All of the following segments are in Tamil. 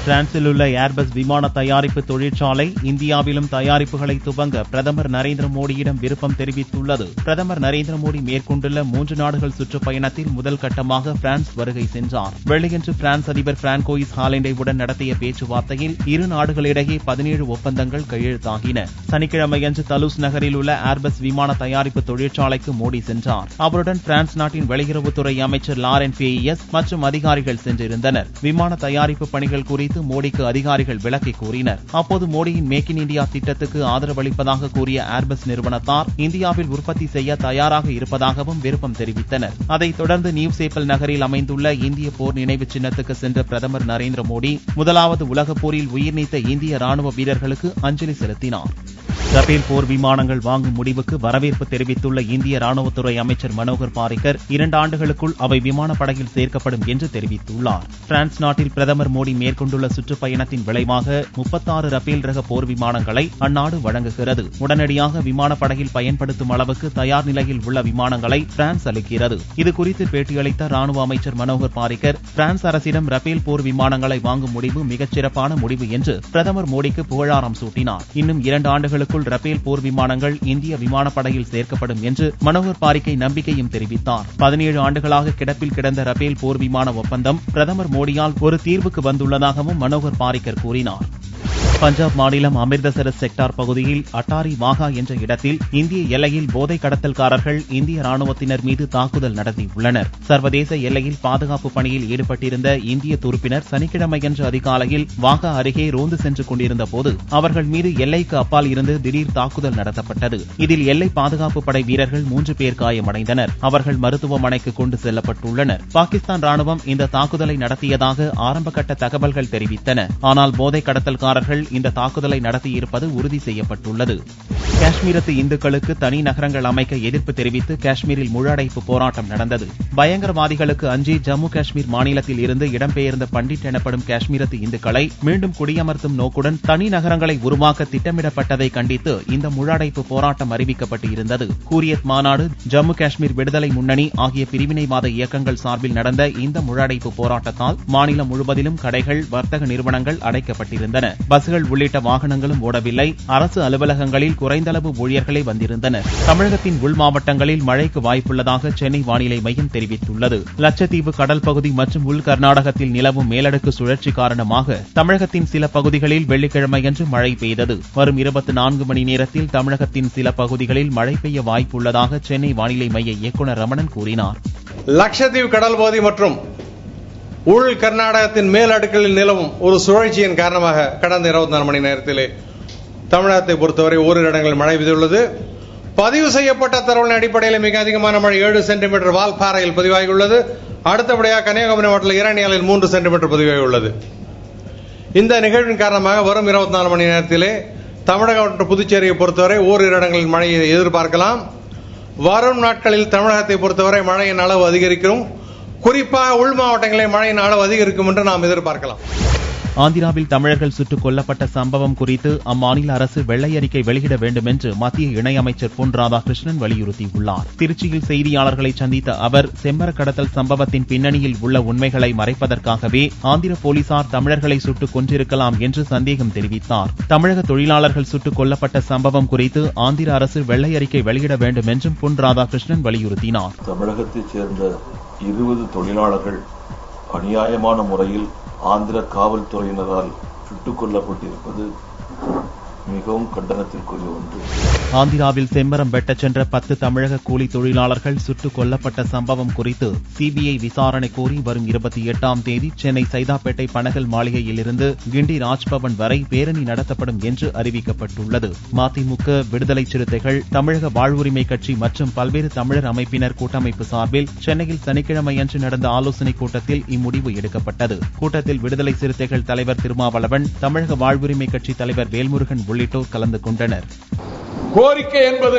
பிரான்சில் உள்ள ஏர்பஸ் விமான தயாரிப்பு தொழிற்சாலை இந்தியாவிலும் தயாரிப்புகளை துவங்க பிரதமர் நரேந்திர மோடியிடம் விருப்பம் தெரிவித்துள்ளது. பிரதமர் நரேந்திர மோடி மேற்கொண்டுள்ள 3 நாடுகள் சுற்றுப்பயணத்தில் முதல் கட்டமாக பிரான்ஸ் வருகை சென்றார். வெள்ளியன்று பிரான்ஸ் அதிபர் பிராங்கோயிஸ் ஹாலண்டேவுடன் நடத்திய பேச்சுவார்த்தையில் இரு நாடுகளிடையே 17 ஒப்பந்தங்கள் கையெழுத்தாகின. சனிக்கிழமையன்று தலூஸ் நகரில் உள்ள ஏர்பஸ் விமான தயாரிப்பு தொழிற்சாலைக்கு மோடி சென்றார். அவருடன் பிரான்ஸ் நாட்டின் வெளியுறவுத்துறை அமைச்சர் லாரன் ஃபேயியஸ் மற்றும் அதிகாரிகள் சென்றிருந்தனர். விமான தயாரிப்பு பணிகள் குறித்து மோடிக்கு அதிகாரிகள் விளக்கி கூறினர். அப்போது மோடியின் மேக் இன் இந்தியா திட்டத்துக்கு ஆதரவளிப்பதாக கூறிய ஏர்பஸ் நிறுவனத்தார் இந்தியாவில் உற்பத்தி செய்ய தயாராக இருப்பதாகவும் விருப்பம் தெரிவித்தனர். அதைத் தொடர்ந்து நியூ சேப்பல் நகரில் அமைந்துள்ள இந்திய போர் நினைவு சின்னத்துக்கு சென்ற பிரதமர் நரேந்திர மோடி முதலாவது உலகப் போரில் உயிர்நீத்த இந்திய ராணுவ வீரர்களுக்கு அஞ்சலி செலுத்தினார். ரபேல் போர் விமானங்கள் வாங்கும் முடிவுக்கு வரவேற்பு தெரிவித்துள்ள இந்திய ராணுவத்துறை அமைச்சர் மனோகர் பாரிக்கர் 2 ஆண்டுகளுக்குள் அவை விமானப்படையில் சேர்க்கப்படும் என்று தெரிவித்துள்ளார். பிரான்ஸ் நாட்டில் பிரதமர் மோடி மேற்கொண்டுள்ள சுற்றுப்பயணத்தின் விளைவாக 36 ரபேல் ரக போர் விமானங்களை அந்நாடு வழங்குகிறது. உடனடியாக விமானப்படையில் பயன்படுத்தும் அளவுக்கு தயார் நிலையில் உள்ள விமானங்களை பிரான்ஸ் அளிக்கிறது. இதுகுறித்து பேட்டியளித்த ராணுவ அமைச்சர் மனோகர் பாரிக்கர் பிரான்ஸ் அரசிடம் ரபேல் போர் விமானங்களை வாங்கும் முடிவு மிகச்சிறப்பான முடிவு என்று பிரதமர் மோடிக்கு புகழாரம் சூட்டினார். இன்னும் 2 ஆண்டுகளுக்குள் ரபேல் போர் விமானங்கள் இந்திய விமானப்படையில் சேர்க்கப்படும் என்று மனோகர் பாரிக்கர் நம்பிக்கையும் தெரிவித்தார். 17 ஆண்டுகளாக கிடப்பில் கிடந்த ரபேல் போர் விமான ஒப்பந்தம் பிரதமர் மோடியால் ஒரு தீர்வுக்கு வந்துள்ளதாகவும் மனோகர் பாரிக்கர் கூறினார். பஞ்சாப் மாநிலம் அமிர்தசரஸ் செக்டார் பகுதியில் அட்டாரி வாகா என்ற இடத்தில் இந்திய எல்லையில் போதை கடத்தல்காரர்கள் இந்திய ராணுவத்தினர் மீது தாக்குதல் நடத்தியுள்ளனர். சர்வதேச எல்லையில் பாதுகாப்பு பணியில் ஈடுபட்டிருந்த இந்திய துருப்பினர் சனிக்கிழமையன்று அதிகாலையில் வாகா அருகே ரோந்து சென்று கொண்டிருந்த போது அவர்கள் மீது எல்லைக்கு அப்பால் இருந்து திடீர் தாக்குதல் நடத்தப்பட்டது. இதில் எல்லை பாதுகாப்பு படை வீரர்கள் 3 பேர் காயமடைந்தனர். அவர்கள் மருத்துவமனைக்கு கொண்டு செல்லப்பட்டுள்ளனர். பாகிஸ்தான் ராணுவம் இந்த தாக்குதலை நடத்தியதாக ஆரம்பகட்ட தகவல்கள் தெரிவித்தன. ஆனால் போதை கடத்தல்காரர்கள் இந்த தாக்குதலை நடத்தியிருப்பது உறுதி செய்யப்பட்டுள்ளது. காஷ்மீரத்து இந்துக்களுக்கு தனி நகரங்கள் அமைக்க எதிர்ப்பு தெரிவித்து காஷ்மீரில் முழு அடைப்பு போராட்டம் நடந்தது. பயங்கரவாதிகளுக்கு அஞ்சி ஜம்மு காஷ்மீர் மாநிலத்தில் இருந்து இடம்பெயர்ந்த பண்டிட் எனப்படும் காஷ்மீரத்து இந்துக்களை மீண்டும் குடியமர்த்தும் நோக்குடன் தனி நகரங்களை உருவாக்க திட்டமிடப்பட்டதை கண்டித்து இந்த முழு அடைப்பு போராட்டம் அறிவிக்கப்பட்டு இருந்தது. ஹூரியத் மாநாடு, ஜம்மு காஷ்மீர் விடுதலை முன்னணி ஆகிய பிரிவினைவாத இயக்கங்கள் சார்பில் நடந்த இந்த முழு அடைப்பு போராட்டத்தால் மாநிலம் முழுவதிலும் கடைகள், வர்த்தக நிறுவனங்கள் அடைக்கப்பட்டிருந்தன. பஸ்கள் உள்ளிட்ட வாகனங்களும் ஓடவில்லை. அரசு அலுவலகங்களில் குறைந்தளவு ஊழியர்களே வந்திருந்தனர். தமிழகத்தின் உள் மாவட்டங்களில் மழைக்கு வாய்ப்புள்ளதாக சென்னை வானிலை மையம் தெரிவித்துள்ளது. லட்சத்தீவு கடல் பகுதி மற்றும் உள் கர்நாடகத்தில் நிலவும் மேலடுக்கு சுழற்சி காரணமாக தமிழகத்தின் சில பகுதிகளில் வெள்ளிக்கிழமையன்று மழை பெய்தது. வரும் 24 மணி நேரத்தில் தமிழகத்தின் சில பகுதிகளில் மழை பெய்ய வாய்ப்புள்ளதாக சென்னை வானிலை மைய இயக்குநர் ரமணன் கூறினார். லட்சத்தீவு கடல் பகுதி மற்றும் உள் கர்நாடகத்தின் மேல் அடுக்களில் நிலவும் ஒரு சுழற்சியின் காரணமாக கடந்த 24 மணி நேரத்திலே தமிழகத்தை பொறுத்தவரை ஓரிரு இடங்களில் மழை பெய்துள்ளது. பதிவு செய்யப்பட்ட தரவுகளின் அடிப்படையில் மிக அதிகமான மழை 7 சென்டிமீட்டர் வால்பாறையில் பதிவாகியுள்ளது. அடுத்தபடியாக கன்னியாகுமரி மாவட்டத்தில் இரணியாலில் 3 சென்டிமீட்டர் பதிவாகியுள்ளது. இந்த நிகழ்வின் காரணமாக வரும் 24 மணி நேரத்திலே தமிழகம் மற்றும் புதுச்சேரியை பொறுத்தவரை ஓரிரு இடங்களில் மழையை எதிர்பார்க்கலாம். வரும் நாட்களில் தமிழகத்தை பொறுத்தவரை மழையின் அளவு அதிகரிக்கும். குறிப்பாக உள் மாவட்டங்களில் மழையின் அளவு அதிகரிக்கும் என்று நாம் எதிர்பார்க்கலாம். ஆந்திராவில் தமிழர்கள் சுட்டுக் கொல்லப்பட்ட சம்பவம் குறித்து அம்மாநில அரசு வெள்ளை அறிக்கை வெளியிட வேண்டும் என்று மத்திய இணையமைச்சர் பொன் ராதாகிருஷ்ணன் வலியுறுத்தியுள்ளார். திருச்சியில் செய்தியாளர்களை சந்தித்த அவர் செம்மர கடத்தல் சம்பவத்தின் பின்னணியில் உள்ள உண்மைகளை மறைப்பதற்காகவே ஆந்திர போலீசார் தமிழர்களை சுட்டுக் கொன்றிருக்கலாம் என்று சந்தேகம் தெரிவித்தார். தமிழக தொழிலாளர்கள் சுட்டுக் கொல்லப்பட்ட சம்பவம் குறித்து ஆந்திர அரசு வெள்ளை அறிக்கை வெளியிட வேண்டும் என்றும் பொன் ராதாகிருஷ்ணன் வலியுறுத்தினார். தமிழகத்தைச் சேர்ந்த 20 தொழிலாளர்கள் அநியாயமான முறையில் ஆந்திர காவல்துறையினரால் சுட்டுக் கொல்லப்பட்டிருப்பது மிகவும் கண்டனத்திற்குரிய ஒன்று. ஆந்திராவில் செம்மரம் வெட்டச் சென்ற 10 தமிழக கூலி தொழிலாளர்கள் சுட்டுக் கொல்லப்பட்ட சம்பவம் குறித்து சிபிஐ விசாரணை கோரி வரும் 28ஆம் தேதி சென்னை சைதாப்பேட்டை பனகல் மாளிகையிலிருந்து கிண்டி ராஜ்பவன் வரை பேரணி நடத்தப்படும் என்று அறிவிக்கப்பட்டுள்ளது. மதிமுக, விடுதலை சிறுத்தைகள், தமிழக வாழ்வுரிமை கட்சி மற்றும் பல்வேறு தமிழர் அமைப்பினர் கூட்டமைப்பு சார்பில் சென்னையில் சனிக்கிழமையன்று நடந்த ஆலோசனைக் கூட்டத்தில் இம்முடிவு எடுக்கப்பட்டது. கூட்டத்தில் விடுதலை சிறுத்தைகள் தலைவர் திருமாவளவன், தமிழக வாழ்வுரிமை கட்சி தலைவர் வேல்முருகன் உள்ளிட்டோர் கலந்து கொண்டனர். கோரிக்கை என்பது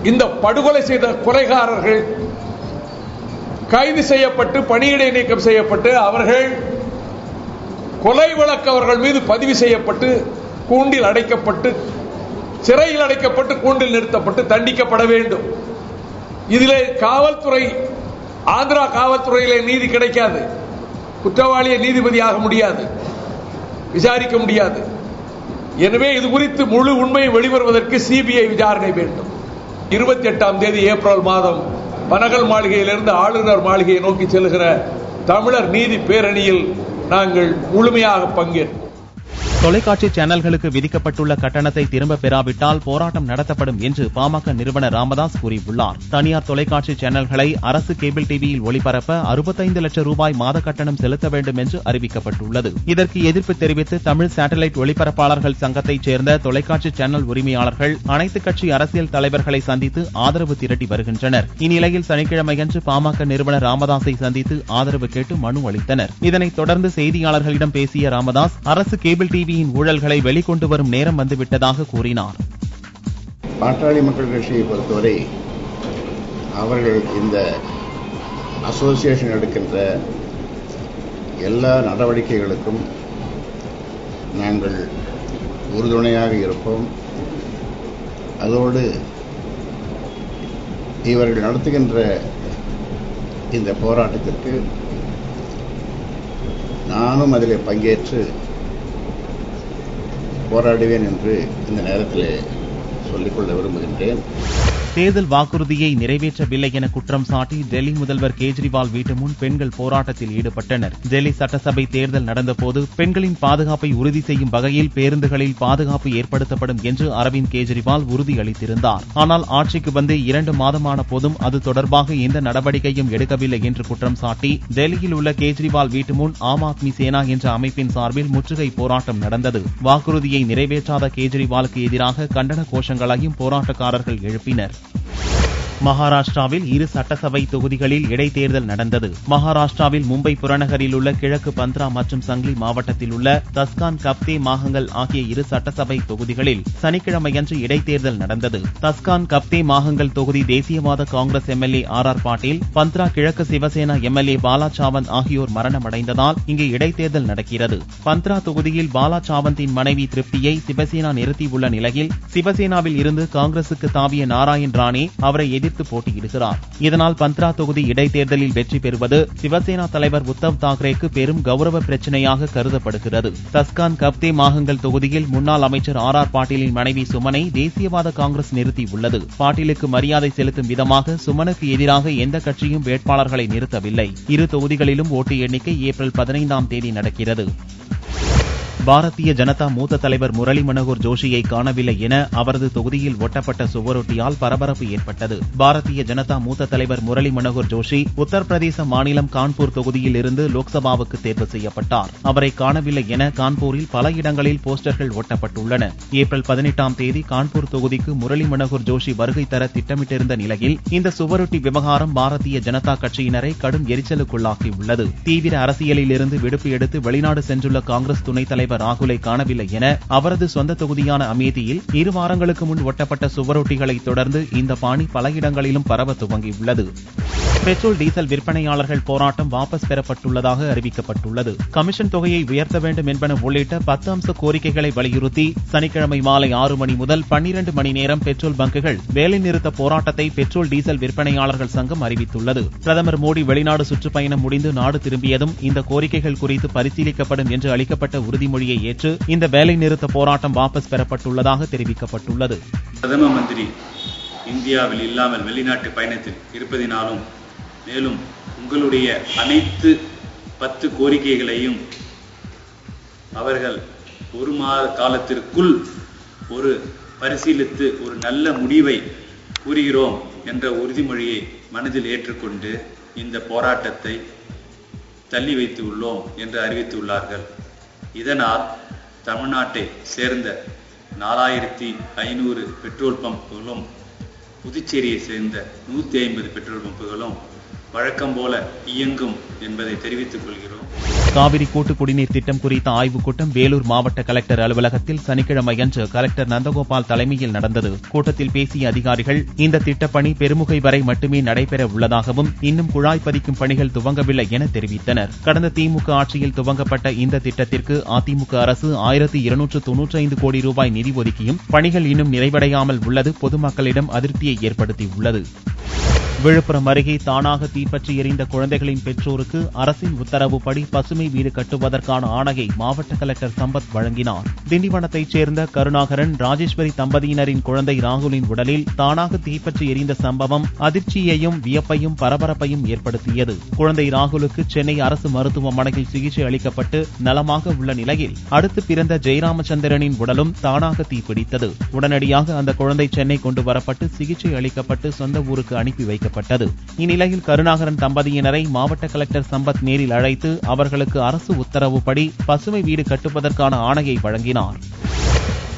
இந்த படுகொலை செய்த கொலைகாரர்கள் கைது செய்யப்பட்டு பணியிடை நீக்கம் செய்யப்பட்டு அவர்கள் கொலை வழக்கு அவர்கள் மீது பதிவு செய்யப்பட்டு கூண்டில் அடைக்கப்பட்டு சிறையில் அடைக்கப்பட்டு கூண்டில் நிறுத்தப்பட்டு தண்டிக்கப்பட வேண்டும். இதிலே காவல்துறை, ஆந்திரா காவல்துறையிலே நீதி கிடைக்காது. குற்றவாளியை நீதிபதியாக முடியாது. விசாரிக்க முடியாது. எனவே இது குறித்து முழு உண்மையை வெளிவருவதற்கு சிபிஐ விசாரணை வேண்டும். 28ஆம் தேதி ஏப்ரல் மாதம் பனகல் மாளிகையிலிருந்து ஆளுநர் மாளிகையை நோக்கி செல்கிற தமிழர் நீதி பேரணியில் நாங்கள் முழுமையாக பங்கேற்போம். தொலைக்காட்சி சேனல்களுக்கு விதிக்கப்பட்டுள்ள கட்டணத்தை திரும்ப பெறாவிட்டால் போராட்டம் நடத்தப்படும் என்று பாமக நிறுவனர் ராமதாஸ் கூறியுள்ளார். தனியார் தொலைக்காட்சி சேனல்களை அரசு கேபிள் டிவியில் ஒளிபரப்ப 65 லட்சம் ரூபாய் மாத கட்டணம் செலுத்த வேண்டும் என்று அறிவிக்கப்பட்டுள்ளது. இதற்கு எதிர்ப்பு தெரிவித்து தமிழ் சேட்டலைட் ஒளிபரப்பாளர்கள் சங்கத்தைச் சேர்ந்த தொலைக்காட்சி சேனல் உரிமையாளர்கள் அனைத்துக் கட்சி அரசியல் தலைவர்களை சந்தித்து ஆதரவு திரட்டி வருகின்றனர். இந்நிலையில் சனிக்கிழமையன்று பாமக நிறுவனர் ராமதாஸை சந்தித்து ஆதரவு கேட்டு மனு அளித்தனர். இதனைத் தொடர்ந்து செய்தியாளர்களிடம் பேசிய ராமதாஸ் அரசு கேபிள் டிவியின் ஊழல்களை வெளிக்கொண்டு வரும் நேரம் வந்துவிட்டதாக கூறினார். பாட்டாளி மக்கள் கட்சியை பொறுத்தவரை அவர்கள் இந்த அசோசியேஷன் எடுக்கின்ற எல்லா நடவடிக்கைகளுக்கும் நாங்கள் உறுதுணையாக இருப்போம். அதோடு இவர்கள் நடத்துகின்ற இந்த போராட்டத்திற்கு நானும் அதில் பங்கேற்று போராடுவேன் என்று இந்த நேரத்தில் சொல்லிக்கொள்ள விரும்புகின்றேன். தேர்தல் வாக்குறுதியை நிறைவேற்றவில்லை என குற்றம் சாட்டி டெல்லி முதல்வர் கேஜ்ரிவால் வீட்டு முன் பெண்கள் போராட்டத்தில் ஈடுபட்டனர். டெல்லி சட்டசபை தேர்தல் நடந்தபோது பெண்களின் பாதுகாப்பை உறுதி செய்யும் வகையில் பேருந்துகளில் பாதுகாப்பு ஏற்படுத்தப்படும் என்று அரவிந்த் கெஜ்ரிவால் உறுதியளித்திருந்தார். ஆனால் ஆட்சிக்கு வந்து 2 மாதமான போதும் அது தொடர்பாக எந்த நடவடிக்கையும் எடுக்கவில்லை என்று குற்றம் சாட்டி டெல்லியில் உள்ள கேஜ்ரிவால் வீட்டு முன் ஆம் ஆத்மி சேனா என்ற அமைப்பின் சார்பில் முற்றுகை போராட்டம் நடந்தது. வாக்குறுதியை நிறைவேற்றாத கேஜ்ரிவாலுக்கு எதிராக கண்டன கோஷங்களையும் போராட்டக்காரர்கள் எழுப்பினர். மகாராஷ்டிராவில் 2 சட்டசபை தொகுதிகளில் இடைத்தேர்தல் நடந்தது. மகாராஷ்டிராவில் மும்பை புறநகரில் உள்ள கிழக்கு பந்த்ரா மற்றும் சங்லி மாவட்டத்தில் உள்ள தஸ்கான் கப்தே மாகங்கல் ஆகிய 2 சட்டசபை தொகுதிகளில் சனிக்கிழமையன்று இடைத்தேர்தல் நடந்தது. தஸ்கான் கப்தே மாகங்கல் தொகுதி தேசியவாத காங்கிரஸ் எம்எல்ஏ ஆர் பாட்டீல், பந்த்ரா கிழக்கு சிவசேனா எம்எல்ஏ பாலா சாவந்த் ஆகியோர் மரணமடைந்ததால் இங்கு இடைத்தேர்தல் நடக்கிறது. பந்த்ரா தொகுதியில் பாலா சாவந்தின் மனைவி திருப்தியை சிவசேனா நிறுத்தியுள்ள நிலையில் சிவசேனாவில் இருந்து காங்கிரசுக்கு தாவிய நாராயண் ராணே அவரை எதிர்த்து போட்டியிடுகிறார். இதனால் பந்த்ரா தொகுதி இடைத்தேர்தலில் வெற்றி பெறுவது சிவசேனா தலைவர் உத்தவ் தாக்கரேக்கு பெரும் கௌரவ பிரச்சனையாக கருதப்படுகிறது. தஸ்கான் கப்தே மாகங்கல் தொகுதியில் முன்னாள் அமைச்சர் ஆர் பாட்டீலின் மனைவி சுமனை தேசியவாத காங்கிரஸ் நிறுத்தியுள்ளது. பாட்டீலுக்கு மரியாதை செலுத்தும் விதமாக சுமனுக்கு எதிராக எந்த கட்சியும் வேட்பாளர்களை நிறுத்தவில்லை. 2 தொகுதிகளிலும் ஓட்டு எண்ணிக்கை ஏப்ரல் 15ஆம் தேதி நடக்கிறது. பாரதிய ஜனதா மூத்த தலைவர் முரளி மனோகர் ஜோஷியை காணவில்லை என அவரது தொகுதியில் ஒட்டப்பட்ட சுவரொட்டியால் பரபரப்பு ஏற்பட்டது. பாரதிய ஜனதா மூத்த தலைவர் முரளி மனோகர் ஜோஷி உத்தரப்பிரதேச மாநிலம் கான்பூர் தொகுதியில் இருந்து லோக்சபாவுக்கு தேர்வு செய்யப்பட்டார். அவரை காணவில்லை என கான்பூரில் பல இடங்களில் போஸ்டர்கள் ஒட்டப்பட்டுள்ளன. ஏப்ரல் 18ஆம் தேதி கான்பூர் தொகுதிக்கு முரளி மனோகர் ஜோஷி வருகை தர திட்டமிட்டிருந்த நிலையில் இந்த சுவரொட்டி விவகாரம் பாரதிய ஜனதா கட்சியினரை கடும் எரிச்சலுக்குள்ளாக்கியுள்ளது. தீவிர அரசியலில் இருந்து விடுப்பு எடுத்து வெளிநாடு சென்றுள்ள காங்கிரஸ் துணைத் தலைவர் ராகுலை காணவில்லை என அவரது சொந்த தொகுதியான அமேதியில் 2 வாரங்களுக்கு முன் ஒட்டப்பட்ட சுவரொட்டிகளை தொடர்ந்து இந்த பாணி பல இடங்களிலும் பரவ துவங்கியுள்ளது. பெட்ரோல் டீசல் விற்பனையாளர்கள் போராட்டம் வாபஸ் பெறப்பட்டுள்ளதாக அறிவிக்கப்பட்டுள்ளது. கமிஷன் தொகையை உயர்த்த வேண்டும் என்பன உள்ளிட்ட 10 அம்ச கோரிக்கைகளை வலியுறுத்தி சனிக்கிழமை மாலை 6 மணி முதல் 12 மணி நேரம் பெட்ரோல் பங்குகள் வேலைநிறுத்த போராட்டத்தை பெட்ரோல் டீசல் விற்பனையாளர்கள் சங்கம் அறிவித்துள்ளது. பிரதமர் மோடி வெளிநாடு சுற்றுப்பயணம் முடிந்து நாடு திரும்பியதும் இந்த கோரிக்கைகள் குறித்து பரிசீலிக்கப்படும் என்று அளிக்கப்பட்ட உறுதிமொழியை ஏற்று இந்த வேலைநிறுத்த போராட்டம் வாபஸ் பெறப்பட்டுள்ளதாக தெரிவிக்கப்பட்டுள்ளது. பிரதம மந்திரி இந்தியாவில் இல்லாமல் வெளிநாட்டு பயணத்தில் இருப்பதினாலும் மேலும் உங்களுடைய அனைத்து 10 கோரிக்கைகளையும் அவர்கள் 1 மாத காலத்திற்குள் ஒரு பரிசீலித்து ஒரு நல்ல முடிவை கூறுகிறோம் என்ற உறுதிமொழியை மனதில் ஏற்றுக்கொண்டு இந்த போராட்டத்தை தள்ளி வைத்து உள்ளோம் என்று அறிவித்துள்ளார்கள். இதனால் தமிழ்நாட்டை சேர்ந்த 4500 பெட்ரோல் பம்புகளும் புதுச்சேரியை சேர்ந்த 150 பெட்ரோல் பம்புகளும் வழக்கம் போல இயங்கும் என்பதை தெரிவித்துக் கொள்கிறோம். காவிரி கூட்டு குடிநீர் திட்டம் குறித்த ஆய்வுக் கூட்டம் வேலூர் மாவட்ட கலெக்டர் அலுவலகத்தில் சனிக்கிழமையன்று கலெக்டர் நந்தகோபால் தலைமையில் நடந்தது. கூட்டத்தில் பேசிய அதிகாரிகள் இந்த திட்டப்பணி பெருமுகை வரை மட்டுமே நடைபெற உள்ளதாகவும் இன்னும் குழாய் பதிக்கும் பணிகள் துவங்கவில்லை என தெரிவித்தனர். கடந்த திமுக ஆட்சியில் துவங்கப்பட்ட இந்த திட்டத்திற்கு அதிமுக அரசு 1295 கோடி ரூபாய் நிதி ஒதுக்கியும் பணிகள் இன்னும் நிறைவடையாமல் உள்ளது பொதுமக்களிடம் அதிருப்தியை ஏற்படுத்தியுள்ளது. விழுப்புரம் அருகே தானாக தீப்பற்றி எரிந்த குழந்தைகளின் பெற்றோருக்கு அரசின் உத்தரவுப்படி பசுமை வீடு கட்டுவதற்கான ஆணையை மாவட்ட கலெக்டர் சம்பத் வழங்கினார். திண்டிவனத்தைச் சேர்ந்த கருணாகரன், ராஜேஸ்வரி தம்பதியினரின் குழந்தை ராகுலின் உடலில் தானாக தீப்பற்றி எரிந்த சம்பவம் அதிர்ச்சியையும் வியப்பையும் பரபரப்பையும் ஏற்படுத்தியது. குழந்தை ராகுலுக்கு சென்னை அரசு மருத்துவமனையில் சிகிச்சை அளிக்கப்பட்டு நலமாக உள்ள நிலையில் அடுத்து பிறந்த ஜெயராமச்சந்திரனின் உடலும் தானாக தீப்பிடித்தது. உடனடியாக அந்த குழந்தை சென்னை கொண்டு வரப்பட்டு சிகிச்சை அளிக்கப்பட்டு சொந்த ஊருக்கு அனுப்பி வைக்கப்பட்டது. இந்நிலையில் கருணாகரன் தம்பதியினரை மாவட்ட கலெக்டர் சம்பத் நேரில் அழைத்து அவர்களுக்கு அரசு உத்தரவுப்படி பசுமை வீடு கட்டுவதற்கான ஆணையை வழங்கினார்.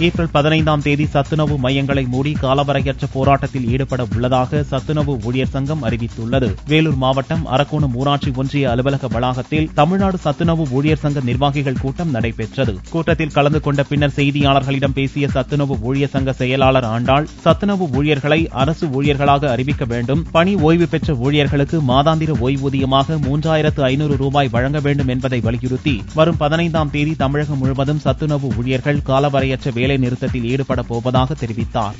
ஏப்ரல் 15ஆம் தேதி சத்துணவு மையங்களை மூடி காலவரையற்ற போராட்டத்தில் ஈடுபட உள்ளதாக சத்துணவு ஊழியர் சங்கம் அறிவித்துள்ளது. வேலூர் மாவட்டம் அரக்கோணம் ஊராட்சி ஒன்றிய அலுவலக வளாகத்தில் தமிழ்நாடு சத்துணவு ஊழியர் சங்க நிர்வாகிகள் கூட்டம் நடைபெற்றது. கூட்டத்தில் கலந்து கொண்ட பின்னர் செய்தியாளர்களிடம் பேசிய சத்துணவு ஊழியர் சங்க செயலாளர் ஆண்டாள், சத்துணவு ஊழியர்களை அரசு ஊழியர்களாக அறிவிக்க வேண்டும், பணி ஓய்வு பெற்ற ஊழியர்களுக்கு மாதாந்திர ஓய்வூதியமாக 3500 ரூபாய் வழங்க வேண்டும் என்பதை வலியுறுத்தி வரும் 15ஆம் தேதி தமிழகம் முழுவதும் சத்துணவு ஊழியர்கள் காலவரையற்ற வேலை நிறுத்தத்தில் ஈடுபட போவதாக தெரிவித்தார்.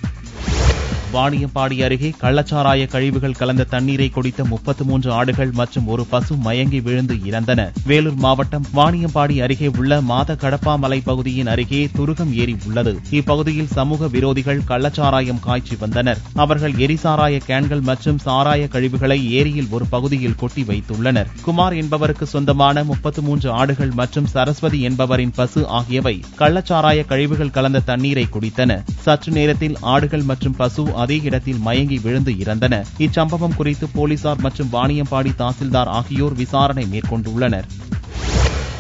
வாணியம்பாடி அருகே கள்ளச்சாராய கழிவுகள் கலந்த தண்ணீரை குடித்த 33 ஆடுகள் மற்றும் ஒரு பசு மயங்கி விழுந்து இறந்தன. வேலூர் மாவட்டம் வாணியம்பாடி அருகே உள்ள மாத கடப்பாமலை பகுதியின் அருகே துருகம் ஏரி உள்ளது. இப்பகுதியில் சமூக விரோதிகள் கள்ளச்சாராயம் காய்ச்சி வந்தனர். அவர்கள் எரிசாராய கேன்கள் மற்றும் சாராய கழிவுகளை ஏரியில் ஒரு பகுதியில் கொட்டி வைத்துள்ளனர். குமார் என்பவருக்கு சொந்தமான 33 ஆடுகள் மற்றும் சரஸ்வதி என்பவரின் பசு ஆகியவை கள்ளச்சாராய கழிவுகள் கலந்த தண்ணீரை குடித்தன. சற்று நேரத்தில் ஆடுகள் மற்றும் பசு அதே இடத்தில் மயங்கி விழுந்து இறந்தன. இச்சம்பவம் குறித்து போலீசார் மற்றும் வாணியம்பாடி தாசில்தார் ஆகியோர் விசாரணை மேற்கொண்டுள்ளனர்.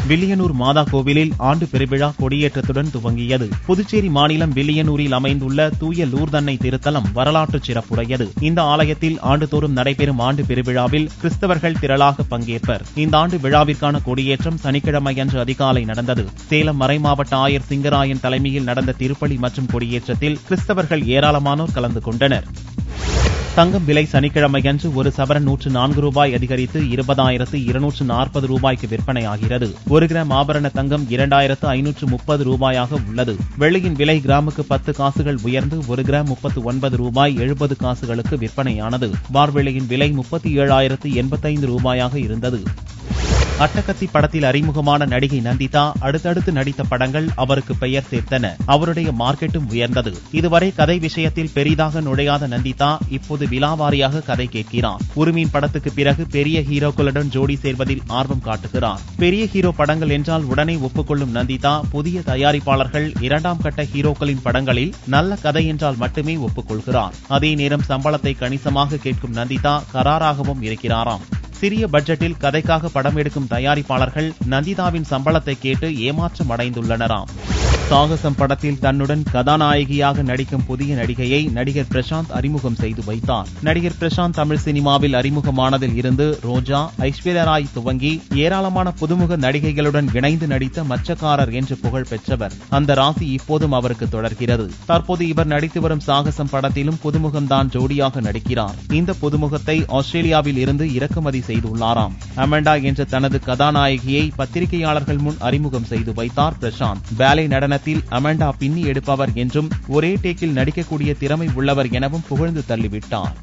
வில்லியனூர் மாதா கோவிலில் ஆண்டு பெருவிழா கொடியேற்றத்துடன் துவங்கியது. புதுச்சேரி மாநிலம் வில்லியனூரில் அமைந்துள்ள தூய லூர்தன்னை திருத்தலம் வரலாற்று சிறப்புடையது. இந்த ஆலயத்தில் ஆண்டுதோறும் நடைபெறும் ஆண்டு பெருவிழாவில் கிறிஸ்தவர்கள் திரளாக பங்கேற்பர். இந்த ஆண்டு விழாவிற்கான கொடியேற்றம் சனிக்கிழமையன்று அதிகாலை நடந்தது. சேலம் மறைமாவட்ட ஆயர் சிங்கராயன் தலைமையில் நடந்த திருப்பலி மற்றும் கொடியேற்றத்தில் கிறிஸ்தவர்கள் ஏராளமானோர் கலந்து கொண்டனர். தங்கம் விலை சனிக்கிழமையன்று ஒரு சவரன் 104 ரூபாய் அதிகரித்து 20,240 ரூபாய்க்கு விற்பனையாகிறது. 1 கிராம் ஆபரண தங்கம் 2,530 ரூபாயாக உள்ளது. வெள்ளியின் விலை கிராமுக்கு 10 காசுகள் உயர்ந்து 1 கிராம் 39 ரூபாய் 70 காசுகளுக்கு விற்பனையானது. பார்வெள்ளியின் விலை 37,085 ரூபாயாக இருந்தது. அட்டகத்தி படத்தில் அறிமுகமான நடிகை நந்திதா அடுத்தடுத்து நடித்த படங்கள் அவருக்கு பெயர் சேர்த்தன. அவருடைய மார்க்கெட்டும் உயர்ந்தது. இதுவரை கதை விஷயத்தில் பெரிதாக நுழையாத நந்திதா இப்போது விலாவாரியாக கதை கேட்கிறார். உரிமையின் படத்துக்கு பிறகு பெரிய ஹீரோக்களுடன் ஜோடி சேர்வதில் ஆர்வம் காட்டுகிறார். பெரிய ஹீரோ படங்கள் என்றால் உடனே ஒப்புக்கொள்ளும் நந்திதா புதிய தயாரிப்பாளர்கள் 2ஆம் கட்ட ஹீரோக்களின் படங்களில் நல்ல கதை என்றால் மட்டுமே ஒப்புக்கொள்கிறார். அதே நேரம் சம்பளத்தை கணிசமாக கேட்கும் நந்திதா கராராகவும் இருக்கிறாராம். சிறிய பட்ஜெட்டில் கதைக்காக படம் எடுக்கும் தயாரிப்பாளர்கள் நந்திதாவின் சம்பளத்தை கேட்டு ஏமாற்றம் அடைந்துள்ளனராம். சாகசம் படத்தில் தன்னுடன் கதாநாயகியாக நடிக்கும் புதிய நடிகையை நடிகர் பிரசாந்த் அறிமுகம் செய்து வைத்தார். நடிகர் பிரசாந்த் தமிழ் சினிமாவில் அறிமுகமானதில் இருந்து ரோஜா, ஐஸ்வர்யா ராய் துவங்கி ஏராளமான புதுமுக நடிகைகளுடன் இணைந்து நடித்த மச்சக்காரர் என்று புகழ் பெற்றவர். அந்த ராசி இப்போதும் அவருக்கு தொடர்கிறது. தற்போது இவர் நடித்து வரும் சாகசம் படத்திலும் புதுமுகம்தான் ஜோடியாக நடிக்கிறார். இந்த புதுமுகத்தை ஆஸ்திரேலியாவில் இருந்து இறக்குமதி செய்துள்ளாராம். அமெண்டா என்ற தனது கதாநாயகியை பத்திரிகையாளர்கள் முன் அறிமுகம் செய்து வைத்தார் பிரசாந்த். பேலே நடனத்தில் அமெண்டா பின்னி எடுப்பவர் என்றும் ஒரே டேக்கில் நடிக்கக்கூடிய திறமை உள்ளவர் எனவும் புகழ்ந்து தள்ளிவிட்டார்.